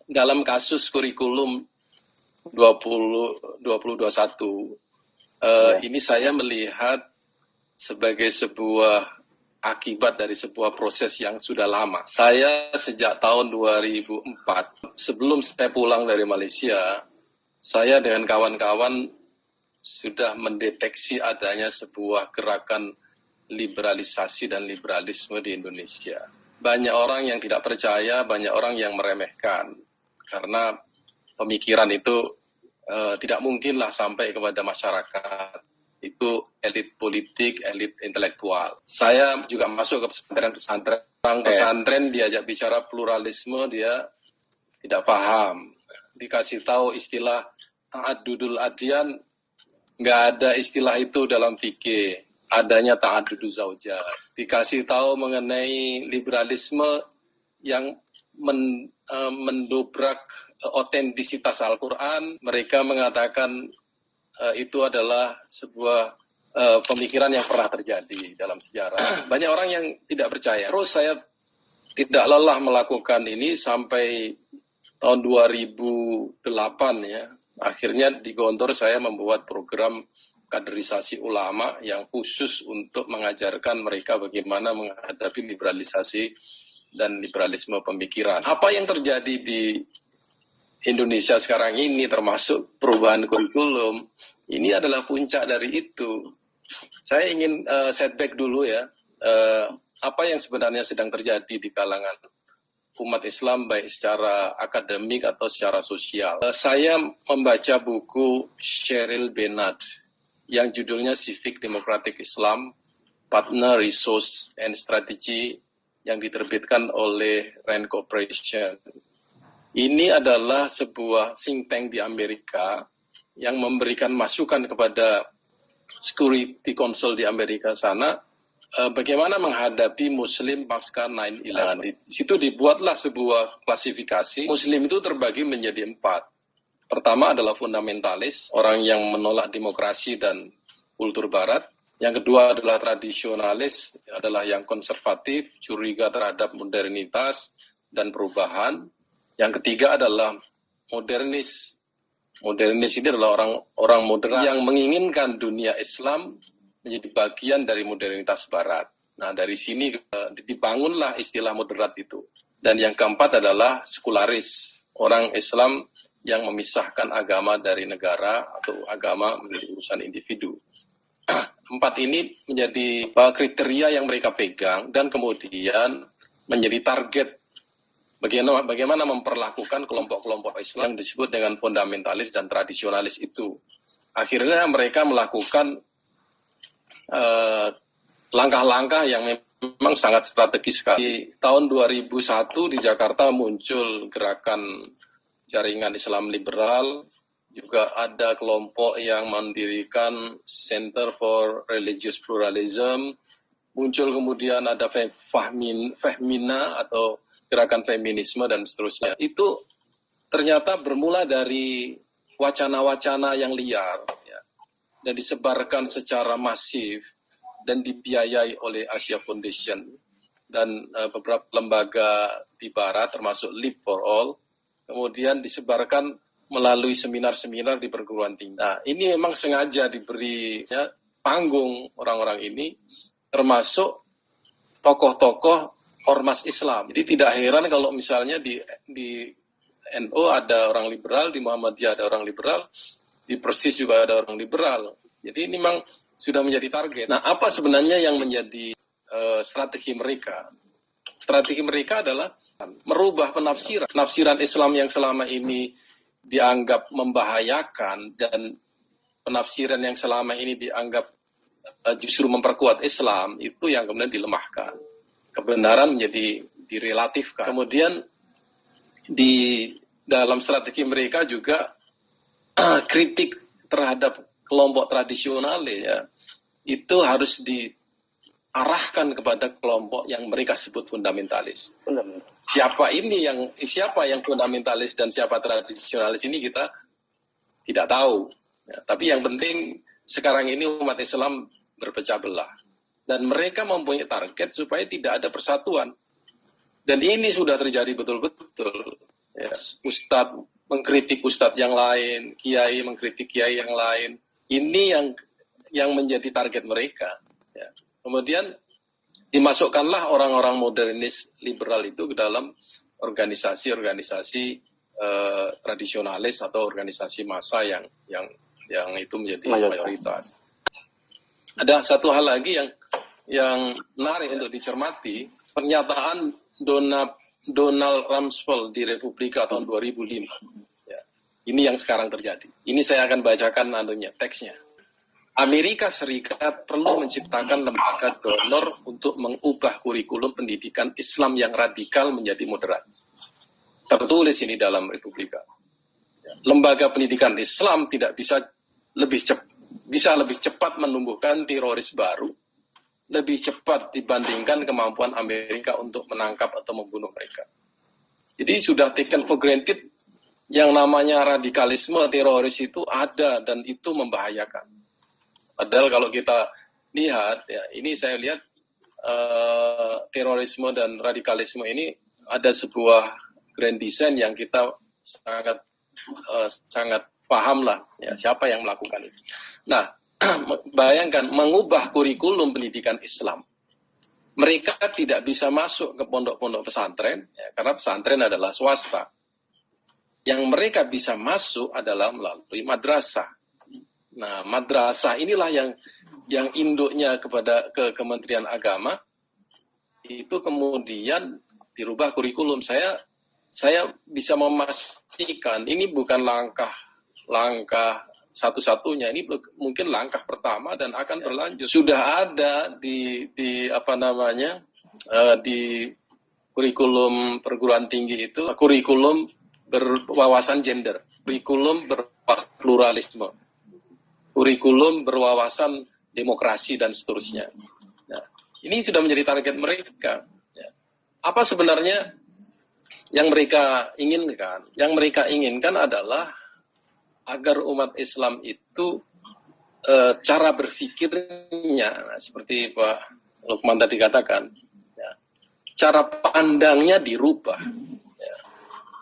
dalam kasus kurikulum 2021, ini saya melihat sebagai sebuah akibat dari sebuah proses yang sudah lama. Saya sejak tahun 2004, sebelum saya pulang dari Malaysia, saya dengan kawan-kawan sudah mendeteksi adanya sebuah gerakan liberalisasi dan liberalisme di Indonesia. Banyak orang yang tidak percaya, banyak orang yang meremehkan. Karena pemikiran itu tidak mungkinlah sampai kepada masyarakat. Itu elit politik, elit intelektual. Saya juga masuk ke pesantren-pesantren. Orang pesantren diajak bicara pluralisme, dia tidak paham. Dikasih tahu istilah ta'addudul adyan, nggak ada istilah itu dalam fikih. Adanya ta'adduduz zaujat. Dikasih tahu mengenai liberalisme yang mendobrak otentisitas Al-Quran, mereka mengatakan itu adalah sebuah pemikiran yang pernah terjadi dalam sejarah. Banyak orang yang tidak percaya. Terus saya tidak lelah melakukan ini sampai tahun 2008 ya. Akhirnya di Gontor saya membuat program kaderisasi ulama yang khusus untuk mengajarkan mereka bagaimana menghadapi liberalisasi dan liberalisme pemikiran. Apa yang terjadi di Indonesia sekarang ini, termasuk perubahan kurikulum, ini adalah puncak dari itu. Saya ingin setback dulu ya, apa yang sebenarnya sedang terjadi di kalangan umat Islam, baik secara akademik atau secara sosial. Saya membaca buku Sheryl Benard, yang judulnya Civic Democratic Islam, Partner, Resource, and Strategy, yang diterbitkan oleh Rand Corporation. Ini adalah sebuah think tank di Amerika yang memberikan masukan kepada Security Council di Amerika sana, bagaimana menghadapi Muslim pasca 9/11. Di situ dibuatlah sebuah klasifikasi. Muslim itu terbagi menjadi 4. Pertama adalah fundamentalis, orang yang menolak demokrasi dan kultur barat. Yang kedua adalah tradisionalis, adalah yang konservatif, curiga terhadap modernitas dan perubahan. Yang ketiga adalah modernis. Modernis ini adalah orang moderat yang menginginkan dunia Islam menjadi bagian dari modernitas barat. Nah, dari sini dibangunlah istilah moderat itu. Dan yang keempat adalah sekularis, orang Islam yang memisahkan agama dari negara atau agama menjadi urusan individu. 4 ini menjadi kriteria yang mereka pegang dan kemudian menjadi target bagaimana memperlakukan kelompok-kelompok Islam yang disebut dengan fundamentalis dan tradisionalis itu. Akhirnya mereka melakukan langkah-langkah yang memang sangat strategis sekali. Di tahun 2001 di Jakarta muncul gerakan jaringan Islam liberal, juga ada kelompok yang mendirikan Center for Religious Pluralism, muncul kemudian ada Fehmina atau gerakan feminisme dan seterusnya. Itu ternyata bermula dari wacana-wacana yang liar ya, dan disebarkan secara masif dan dibiayai oleh Asia Foundation dan beberapa lembaga di barat termasuk Leap for All. Kemudian disebarkan melalui seminar-seminar di perguruan tinggi. Nah, ini memang sengaja diberi panggung orang-orang ini, termasuk tokoh-tokoh ormas Islam. Jadi tidak heran kalau misalnya di NU ada orang liberal, di Muhammadiyah ada orang liberal, di Persis juga ada orang liberal. Jadi ini memang sudah menjadi target. Nah, apa sebenarnya yang menjadi strategi mereka? Strategi mereka adalah merubah penafsiran Islam yang selama ini dianggap membahayakan dan penafsiran yang selama ini dianggap justru memperkuat Islam, itu yang kemudian dilemahkan. Kebenaran menjadi direlatifkan. Kemudian di dalam strategi mereka juga kritik terhadap kelompok tradisional ya, itu harus diarahkan kepada kelompok yang mereka sebut fundamentalis. Siapa yang fundamentalis dan siapa tradisionalis ini kita tidak tahu. Ya, tapi yang penting sekarang ini umat Islam berpecah belah. Dan mereka mempunyai target supaya tidak ada persatuan. Dan ini sudah terjadi betul-betul. Ya, ustadz mengkritik ustadz yang lain, kiai mengkritik kiai yang lain. Ini yang menjadi target mereka. Ya. Kemudian dimasukkanlah orang-orang modernis liberal itu ke dalam organisasi-organisasi tradisionalis atau organisasi massa yang itu menjadi mayoritas. Ada satu hal lagi yang menarik untuk dicermati, pernyataan Donald Rumsfeld di Republika tahun 2005. Ya. Ini yang sekarang terjadi. Ini saya akan bacakan teksnya. Amerika Serikat perlu menciptakan lembaga donor untuk mengubah kurikulum pendidikan Islam yang radikal menjadi moderat. Tertulis ini dalam Republika. Lembaga pendidikan Islam tidak bisa lebih cepat menumbuhkan teroris baru, lebih cepat dibandingkan kemampuan Amerika untuk menangkap atau membunuh mereka. Jadi sudah taken for granted yang namanya radikalisme teroris itu ada dan itu membahayakan. Padahal kalau kita lihat, ya ini saya lihat terorisme dan radikalisme ini ada sebuah grand design yang kita sangat paham lah, ya siapa yang melakukan itu. Nah, bayangkan mengubah kurikulum pendidikan Islam. Mereka tidak bisa masuk ke pondok-pondok pesantren, ya, karena pesantren adalah swasta. Yang mereka bisa masuk adalah melalui madrasah. Nah, madrasah inilah yang induknya ke Kementerian Agama, itu kemudian dirubah kurikulum. Saya bisa memastikan ini bukan langkah satu-satunya, ini mungkin langkah pertama dan akan berlanjut. Sudah ada di kurikulum perguruan tinggi itu kurikulum berwawasan gender, kurikulum berpluralisme, kurikulum berwawasan demokrasi dan seterusnya. Nah, ini sudah menjadi target mereka. Ya. Apa sebenarnya yang mereka inginkan? Yang mereka inginkan adalah agar umat Islam itu cara berpikirnya, seperti Pak Lukman tadi katakan, ya, cara pandangnya dirubah, ya,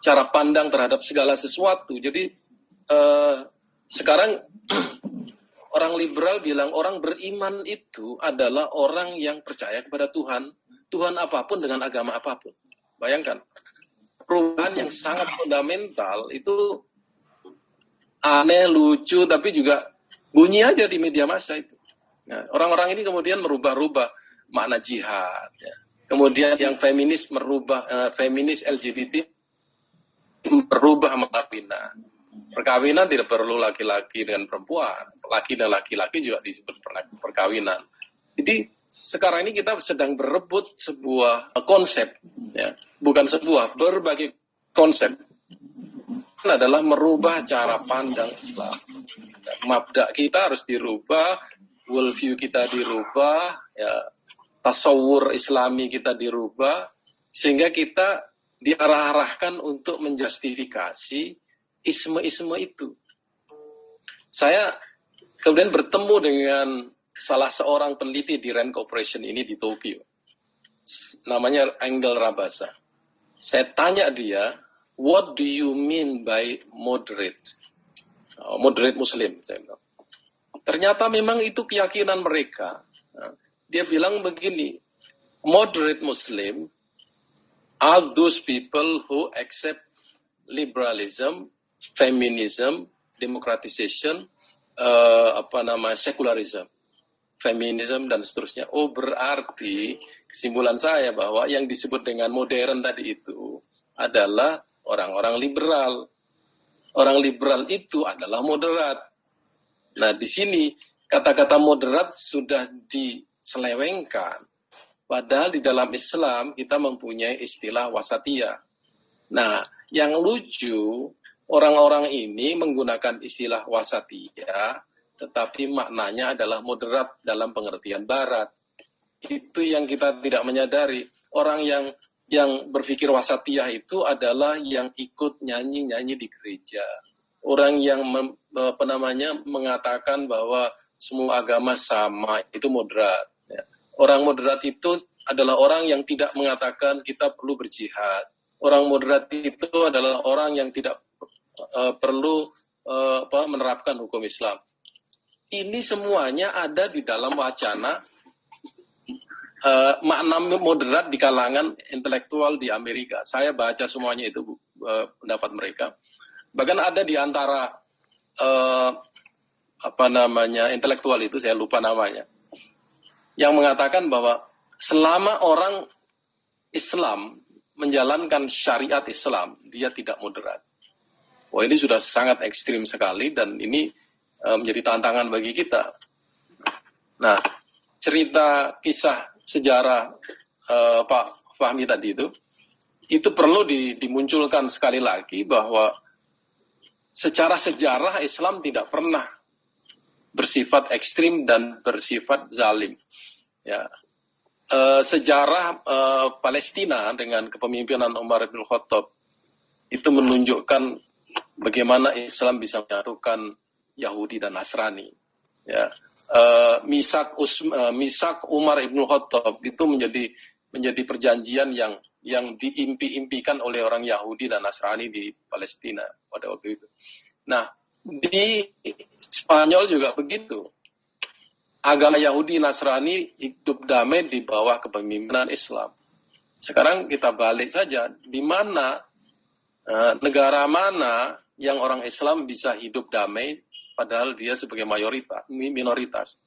cara pandang terhadap segala sesuatu. Jadi sekarang orang liberal bilang orang beriman itu adalah orang yang percaya kepada Tuhan apapun dengan agama apapun. Bayangkan, perubahan yang sangat fundamental itu aneh, lucu, tapi juga bunyi aja di media massa itu. Nah, orang-orang ini kemudian merubah-rubah makna jihad. Ya. Kemudian yang feminis feminis LGBT merubah perkawinan. Perkawinan tidak perlu laki-laki dengan perempuan, laki dan laki-laki juga disebut perkawinan. Jadi sekarang ini kita sedang berebut sebuah konsep, ya, bukan berbagai konsep. Adalah merubah cara pandang Islam. Mabda kita harus dirubah, worldview kita dirubah, ya, tasawur Islami kita dirubah, sehingga kita diarah-arahkan untuk menjustifikasi isme-isme itu. Saya kemudian bertemu dengan salah seorang peneliti di Rand Corporation ini di Tokyo. Namanya Engel Rabasa. Saya tanya dia, what do you mean by moderate? Moderate Muslim, saya bilang. Ternyata memang itu keyakinan mereka. Dia bilang begini, moderate Muslim are those people who accept liberalism, feminism, democratization, secularism, feminism dan seterusnya. Oh, berarti kesimpulan saya bahwa yang disebut dengan modern tadi itu adalah orang-orang liberal. Orang liberal itu adalah moderat. Nah, di sini kata-kata moderat sudah diselewengkan. Padahal di dalam Islam kita mempunyai istilah wasatiyah. Nah, yang lucu, orang-orang ini menggunakan istilah wasatiyah, tetapi maknanya adalah moderat dalam pengertian barat. Itu yang kita tidak menyadari. Orang yang berpikir wasatiyah itu adalah yang ikut nyanyi-nyanyi di gereja. Orang yang mengatakan bahwa semua agama sama, itu moderat. Ya. Orang moderat itu adalah orang yang tidak mengatakan kita perlu berjihad. orang moderat itu adalah orang yang tidak perlu menerapkan hukum Islam. Ini semuanya ada di dalam wacana makna moderat di kalangan intelektual di Amerika. Saya baca semuanya itu pendapat mereka. Bahkan ada di antara intelektual itu, saya lupa namanya, yang mengatakan bahwa selama orang Islam menjalankan syariat Islam, dia tidak moderat. Wah, ini sudah sangat ekstrim sekali dan ini menjadi tantangan bagi kita. Nah, cerita kisah sejarah Pak Fahmi tadi itu perlu dimunculkan sekali lagi bahwa secara sejarah Islam tidak pernah bersifat ekstrim dan bersifat zalim. Ya, sejarah Palestina dengan kepemimpinan Umar bin Khattab itu menunjukkan bagaimana Islam bisa menyatukan Yahudi dan Nasrani. Ya, misak Umar bin Khattab itu menjadi perjanjian yang diimpi-impikan oleh orang Yahudi dan Nasrani di Palestina pada waktu itu. Nah, di Spanyol juga begitu. Agama Yahudi Nasrani hidup damai di bawah kepemimpinan Islam. Sekarang kita balik saja, di mana negara mana yang orang Islam bisa hidup damai padahal dia sebagai minoritas.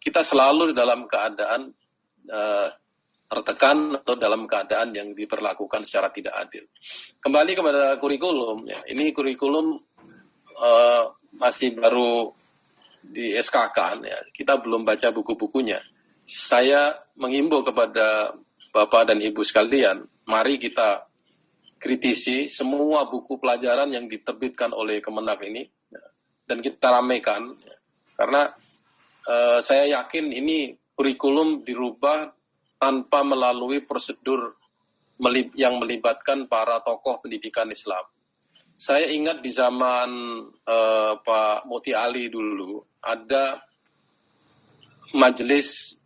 Kita selalu dalam keadaan tertekan atau dalam keadaan yang diperlakukan secara tidak adil. Kembali kepada kurikulum, ya. Ini kurikulum masih baru di SK-kan, ya. Kita belum baca buku-bukunya. Saya menghimbau kepada Bapak dan Ibu sekalian, mari kita kritisi semua buku pelajaran yang diterbitkan oleh Kemenak ini, ya, dan kita ramaikan, ya. Karena saya yakin ini kurikulum dirubah tanpa melalui prosedur yang melibatkan para tokoh pendidikan Islam. Saya ingat di zaman Pak Muti Ali dulu, ada majelis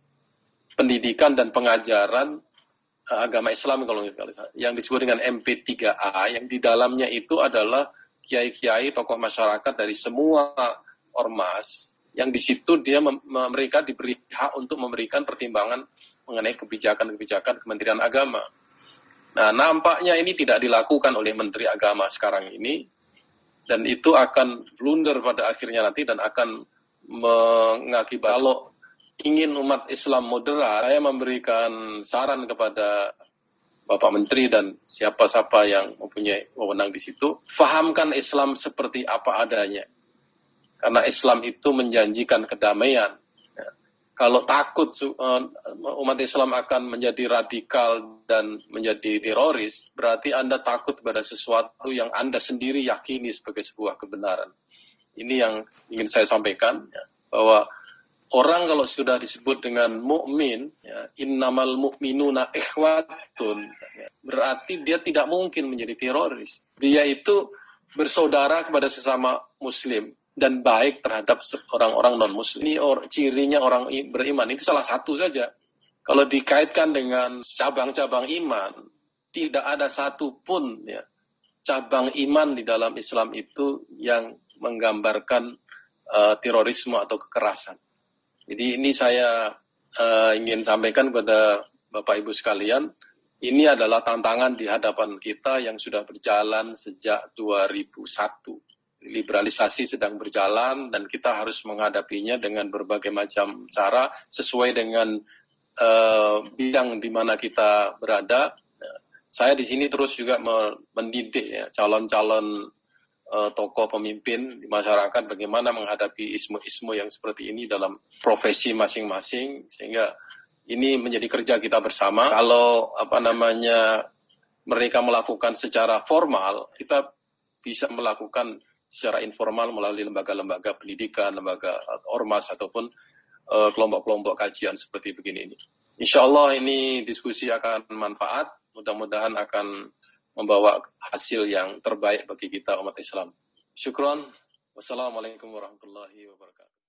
pendidikan dan pengajaran agama Islam kalau yang disebut dengan MP3A, yang di dalamnya itu adalah kiai-kiai tokoh masyarakat dari semua ormas, yang di situ mereka diberi hak untuk memberikan pertimbangan mengenai kebijakan-kebijakan Kementerian Agama. Nah, nampaknya ini tidak dilakukan oleh Menteri Agama sekarang ini, dan itu akan blunder pada akhirnya nanti dan akan mengakibatkan, kalau ingin umat Islam moderat, saya memberikan saran kepada Bapak Menteri dan siapa-siapa yang mempunyai wewenang di situ, fahamkan Islam seperti apa adanya. Karena Islam itu menjanjikan kedamaian. Kalau takut umat Islam akan menjadi radikal dan menjadi teroris, berarti Anda takut pada sesuatu yang Anda sendiri yakini sebagai sebuah kebenaran. Ini yang ingin saya sampaikan, ya, bahwa orang kalau sudah disebut dengan mukmin, ya, innamal mu'minuna ikhwatun, ya, berarti dia tidak mungkin menjadi teroris. Dia itu bersaudara kepada sesama muslim dan baik terhadap orang-orang non-muslim. Ini cirinya orang beriman, itu salah satu saja. Kalau dikaitkan dengan cabang-cabang iman, tidak ada satu pun, ya, cabang iman di dalam Islam itu yang menggambarkan terorisme atau kekerasan. Jadi ini saya ingin sampaikan kepada Bapak Ibu sekalian, ini adalah tantangan di hadapan kita yang sudah berjalan sejak 2001. Liberalisasi sedang berjalan dan kita harus menghadapinya dengan berbagai macam cara sesuai dengan bidang di mana kita berada. Saya di sini terus juga mendidik, ya, calon-calon tokoh pemimpin di masyarakat bagaimana menghadapi ismu-ismu yang seperti ini dalam profesi masing-masing, sehingga ini menjadi kerja kita bersama. Kalau mereka melakukan secara formal, kita bisa melakukan secara informal melalui lembaga-lembaga pendidikan, lembaga ormas, ataupun kelompok-kelompok kajian seperti begini ini. Insya Allah ini diskusi akan manfaat, mudah-mudahan akan membawa hasil yang terbaik bagi kita umat Islam. Syukron. Wassalamualaikum warahmatullahi wabarakatuh.